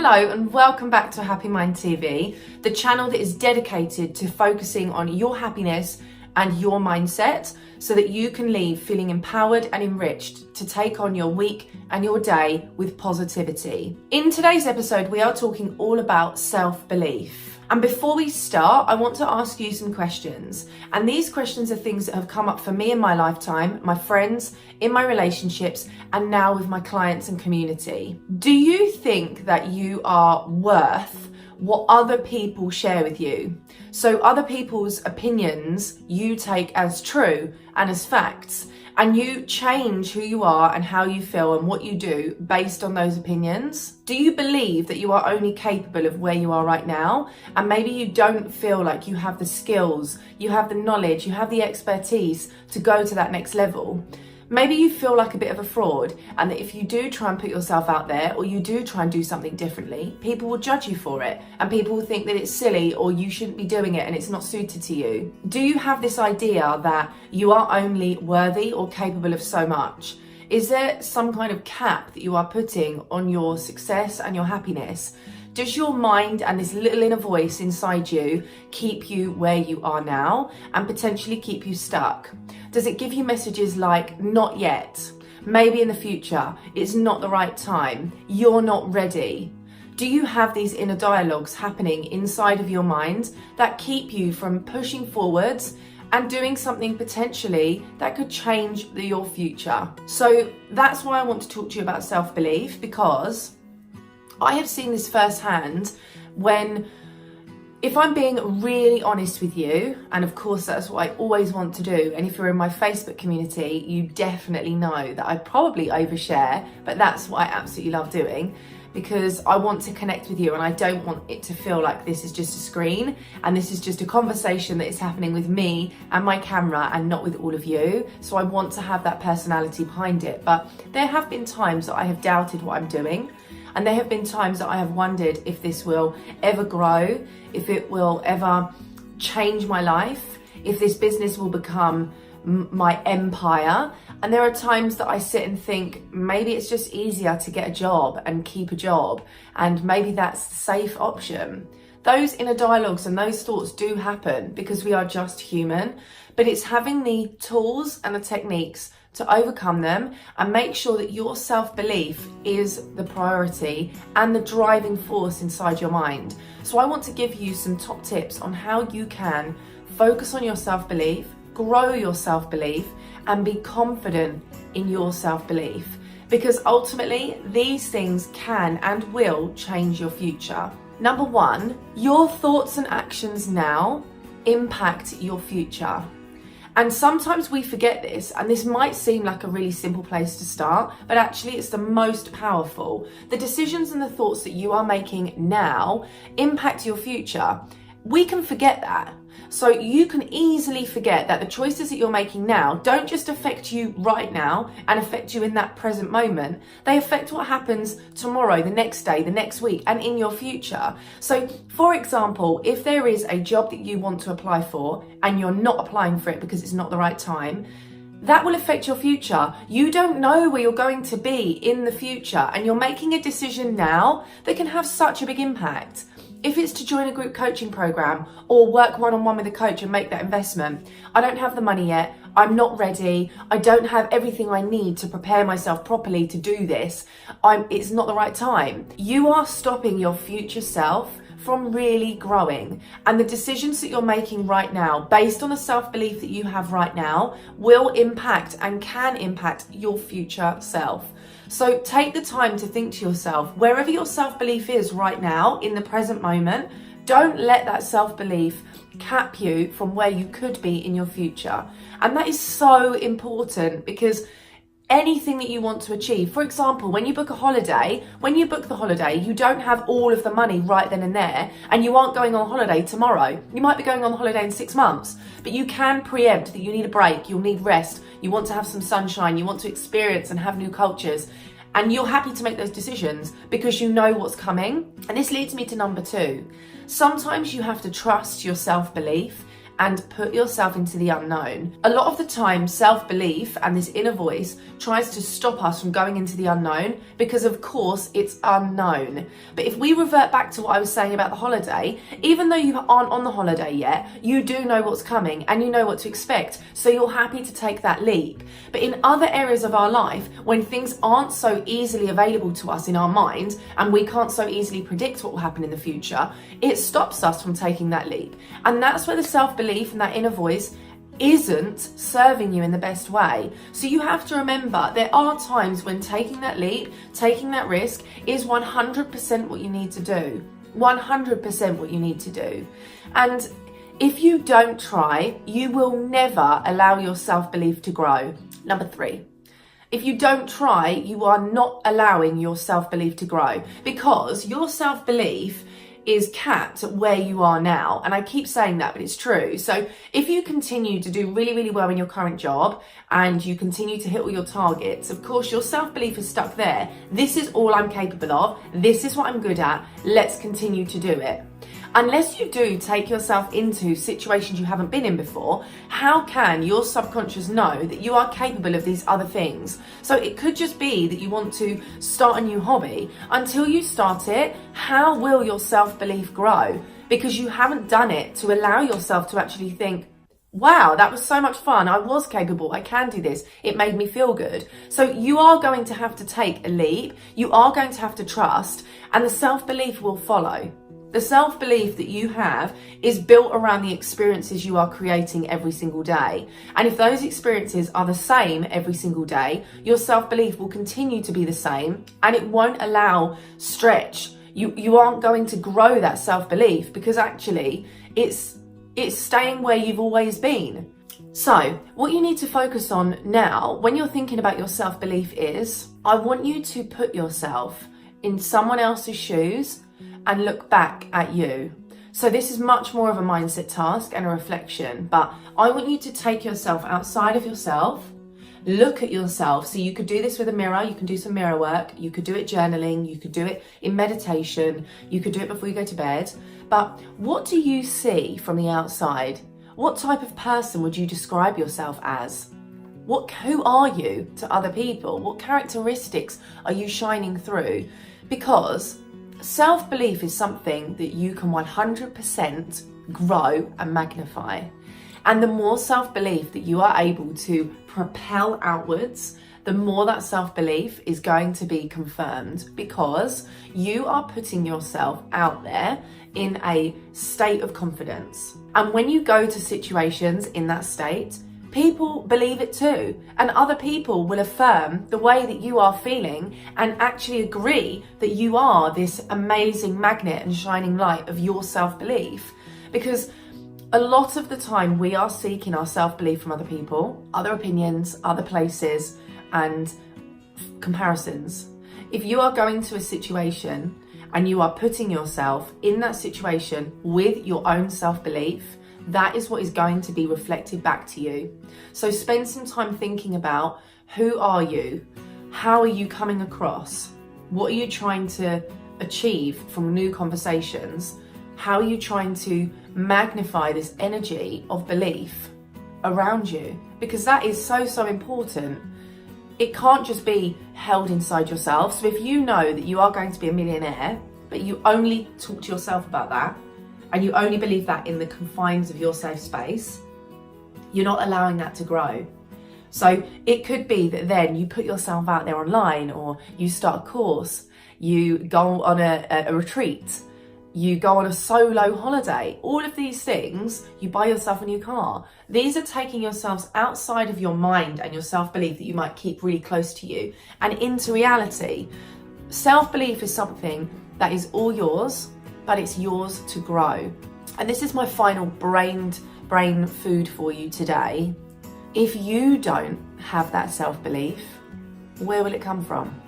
Hello and welcome back to Happy Mind TV, the channel that is dedicated to focusing on your happiness and your mindset so that you can leave feeling empowered and enriched to take on your week and your day with positivity. In today's episode, we are talking all about self-belief. And before we start, I want to ask you some questions. And these questions are things that have come up for me in my lifetime, my friends, in my relationships, and now with my clients and community. Do you think that you are worth what other people share with you? So other people's opinions you take as true and as facts, and you change who you are and how you feel and what you do based on those opinions? Do you believe that you are only capable of where you are right now, and maybe you don't feel like you have the skills, you have the knowledge, you have the expertise to go to that next level? Maybe you feel like a bit of a fraud, and that if you do try and put yourself out there, or you do try and do something differently, people will judge you for it, and people will think that it's silly or you shouldn't be doing it and it's not suited to you. Do you have this idea that you are only worthy or capable of so much? Is there some kind of cap that you are putting on your success and your happiness? Does your mind and this little inner voice inside you keep you where you are now and potentially keep you stuck? Does it give you messages like, not yet, maybe in the future, it's not the right time, you're not ready? Do you have these inner dialogues happening inside of your mind that keep you from pushing forwards and doing something potentially that could change your future? So that's why I want to talk to you about self-belief, because I have seen this firsthand when, if I'm being really honest with you, and of course that's what I always want to do, and if you're in my Facebook community, you definitely know that I probably overshare, but that's what I absolutely love doing, because I want to connect with you and I don't want it to feel like this is just a screen and this is just a conversation that is happening with me and my camera and not with all of you. So I want to have that personality behind it. But there have been times that I have doubted what I'm doing. And there have been times that I have wondered if this will ever grow, if it will ever change my life, if this business will become my empire. And there are times that I sit and think, maybe it's just easier to get a job and keep a job, and maybe that's the safe option. Those inner dialogues and those thoughts do happen because we are just human, but it's having the tools and the techniques to overcome them and make sure that your self-belief is the priority and the driving force inside your mind. So I want to give you some top tips on how you can focus on your self-belief, grow your self-belief, and be confident in your self-belief, because ultimately these things can and will change your future. Number one, your thoughts and actions now impact your future. And sometimes we forget this, and this might seem like a really simple place to start, but actually it's the most powerful. The decisions and the thoughts that you are making now impact your future. We can forget that. So you can easily forget that the choices that you're making now don't just affect you right now and affect you in that present moment. They affect what happens tomorrow, the next day, the next week, and in your future. So for example, if there is a job that you want to apply for and you're not applying for it because it's not the right time, that will affect your future. You don't know where you're going to be in the future, and you're making a decision now that can have such a big impact. If it's to join a group coaching program or work one-on-one with a coach and make that investment, I don't have the money yet, I'm not ready, I don't have everything I need to prepare myself properly to do this, it's not the right time. You are stopping your future self from really growing, and the decisions that you're making right now based on the self-belief that you have right now will impact and can impact your future self. So take the time to think to yourself, wherever your self-belief is right now in the present moment, don't let that self-belief cap you from where you could be in your future. And that is so important, because anything that you want to achieve, for example, when you book a holiday, when you book the holiday, you don't have all of the money right then and there, and you aren't going on holiday tomorrow. You might be going on holiday in 6 months, but you can preempt that you need a break, you'll need rest, you want to have some sunshine, you want to experience and have new cultures, and you're happy to make those decisions because you know what's coming. And this leads me to number two. Sometimes you have to trust your self-belief and put yourself into the unknown. A lot of the time, self-belief and this inner voice tries to stop us from going into the unknown because, of course, it's unknown. But if we revert back to what I was saying about the holiday, even though you aren't on the holiday yet, you do know what's coming and you know what to expect. So you're happy to take that leap. But in other areas of our life, when things aren't so easily available to us in our mind and we can't so easily predict what will happen in the future, it stops us from taking that leap. And that's where the self-belief and that inner voice isn't serving you in the best way. So you have to remember there are times when taking that leap, taking that risk is 100% what you need to do. 100% what you need to do. And if you don't try, you will never allow your self-belief to grow. Number 3. If you don't try, you are not allowing your self-belief to grow, because your self-belief is capped at where you are now. And I keep saying that, but it's true. So if you continue to do really, really well in your current job and you continue to hit all your targets, of course, your self-belief is stuck there. This is all I'm capable of. This is what I'm good at. Let's continue to do it. Unless you do take yourself into situations you haven't been in before, how can your subconscious know that you are capable of these other things? So it could just be that you want to start a new hobby. Until you start it, how will your self-belief grow? Because you haven't done it to allow yourself to actually think, wow, that was so much fun. I was capable. I can do this. It made me feel good. So you are going to have to take a leap. You are going to have to trust, and the self-belief will follow. The self-belief that you have is built around the experiences you are creating every single day. And if those experiences are the same every single day, your self-belief will continue to be the same, and it won't allow stretch. You aren't going to grow that self-belief, because actually it's staying where you've always been. So what you need to focus on now when you're thinking about your self-belief is, I want you to put yourself in someone else's shoes and look back at you. So this is much more of a mindset task and a reflection, but I want you to take yourself outside of yourself, look at yourself. So you could do this with a mirror, you can do some mirror work, you could do it journaling, you could do it in meditation, you could do it before you go to bed. But what do you see from the outside? What type of person would you describe yourself as? Who are you to other people? What characteristics are you shining through? Because self-belief is something that you can 100% grow and magnify. And the more self-belief that you are able to propel outwards, the more that self-belief is going to be confirmed, because you are putting yourself out there in a state of confidence. And when you go to situations in that state, people believe it too, and other people will affirm the way that you are feeling and actually agree that you are this amazing magnet and shining light of your self-belief. Because a lot of the time we are seeking our self-belief from other people, other opinions, other places, and comparisons. If you are going to a situation and you are putting yourself in that situation with your own self-belief, that is what is going to be reflected back to you. So spend some time thinking about, who are you? How are you coming across? What are you trying to achieve from new conversations? How are you trying to magnify this energy of belief around you? Because that is so, so important. It can't just be held inside yourself. So if you know that you are going to be a millionaire, but you only talk to yourself about that, and you only believe that in the confines of your safe space, you're not allowing that to grow. So it could be that then you put yourself out there online, or you start a course, you go on a retreat, you go on a solo holiday. All of these things, you buy yourself a new car. These are taking yourselves outside of your mind and your self-belief that you might keep really close to you and into reality. Self-belief is something that is all yours, but it's yours to grow. And this is my final brain food for you today. If you don't have that self-belief, where will it come from?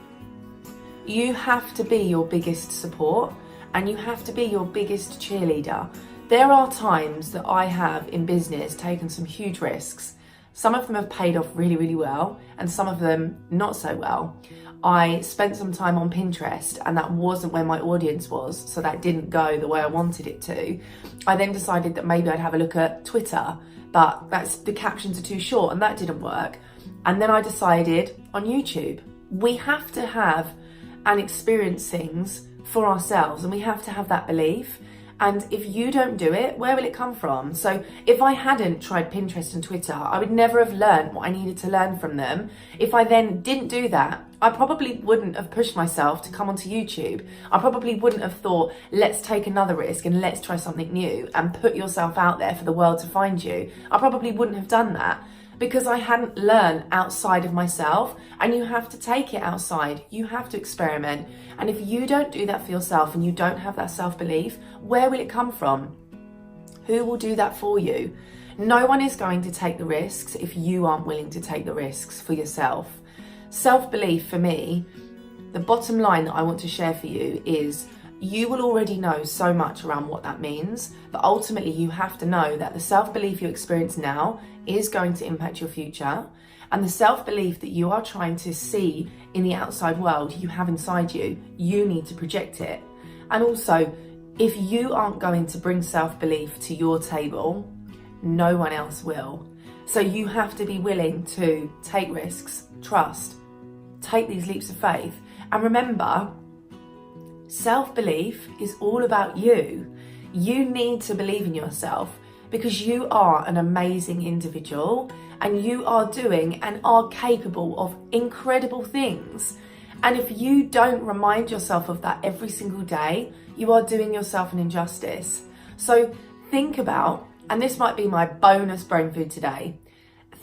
You have to be your biggest support, and you have to be your biggest cheerleader. There are times that I have in business taken some huge risks, Some of them have paid off really, really well, and some of them not so well. I spent some time on Pinterest, and that wasn't where my audience was, so that didn't go the way I wanted it to. I then decided that maybe I'd have a look at Twitter, but the captions are too short, and that didn't work. And then I decided on YouTube. We have to have and experience things for ourselves, and we have to have that belief. And if you don't do it, where will it come from? So if I hadn't tried Pinterest and Twitter, I would never have learned what I needed to learn from them. If I then didn't do that, I probably wouldn't have pushed myself to come onto YouTube. I probably wouldn't have thought, let's take another risk and let's try something new and put yourself out there for the world to find you. I probably wouldn't have done that, because I hadn't learned outside of myself. And you have to take it outside. You have to experiment. And if you don't do that for yourself and you don't have that self-belief, where will it come from? Who will do that for you? No one is going to take the risks if you aren't willing to take the risks for yourself. Self-belief for me, the bottom line that I want to share for you is, you will already know so much around what that means, but ultimately you have to know that the self-belief you experience now is going to impact your future, and the self-belief that you are trying to see in the outside world you have inside you, you need to project it. And also, if you aren't going to bring self-belief to your table, no one else will. So you have to be willing to take risks, trust, take these leaps of faith, and remember, self-belief is all about you. You need to believe in yourself, because you are an amazing individual and you are doing and are capable of incredible things. And if you don't remind yourself of that every single day, you are doing yourself an injustice. So think about, and this might be my bonus brain food today,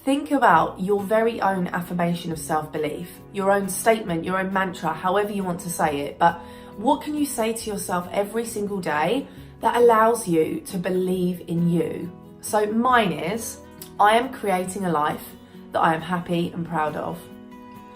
think about your very own affirmation of self-belief, your own statement, your own mantra, however you want to say it. But what can you say to yourself every single day that allows you to believe in you? So mine is, I am creating a life that I am happy and proud of.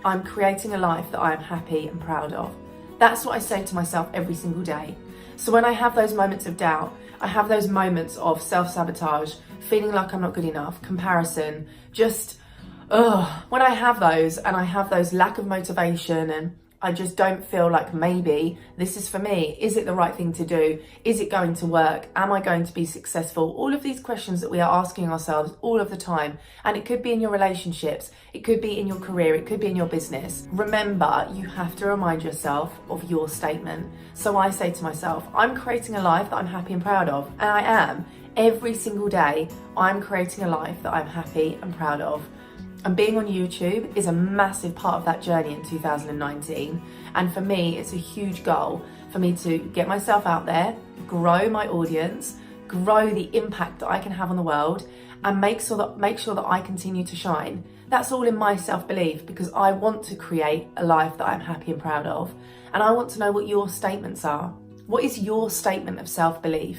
I'm creating a life that I am happy and proud of. That's what I say to myself every single day. So when I have those moments of doubt, I have those moments of self-sabotage, feeling like I'm not good enough, comparison, when I have those, and I have those lack of motivation, and I just don't feel like maybe this is for me. Is it the right thing to do? Is it going to work? Am I going to be successful? All of these questions that we are asking ourselves all of the time. And it could be in your relationships. It could be in your career. It could be in your business. Remember, you have to remind yourself of your statement. So I say to myself, I'm creating a life that I'm happy and proud of. And I am. Every single day, I'm creating a life that I'm happy and proud of. And being on YouTube is a massive part of that journey in 2019. And for me, it's a huge goal for me to get myself out there, grow my audience, grow the impact that I can have on the world, and make sure that I continue to shine. That's all in my self-belief, because I want to create a life that I'm happy and proud of. And I want to know what your statements are. What is your statement of self-belief?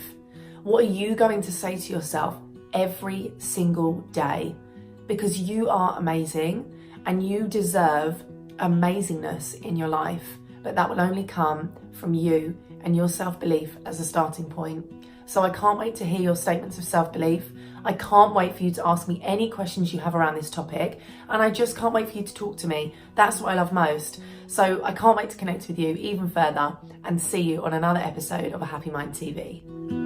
What are you going to say to yourself every single day? Because you are amazing and you deserve amazingness in your life, but that will only come from you and your self-belief as a starting point. So I can't wait to hear your statements of self-belief. I can't wait for you to ask me any questions you have around this topic, and I just can't wait for you to talk to me. That's what I love most. So I can't wait to connect with you even further and see you on another episode of A Happy Mind TV.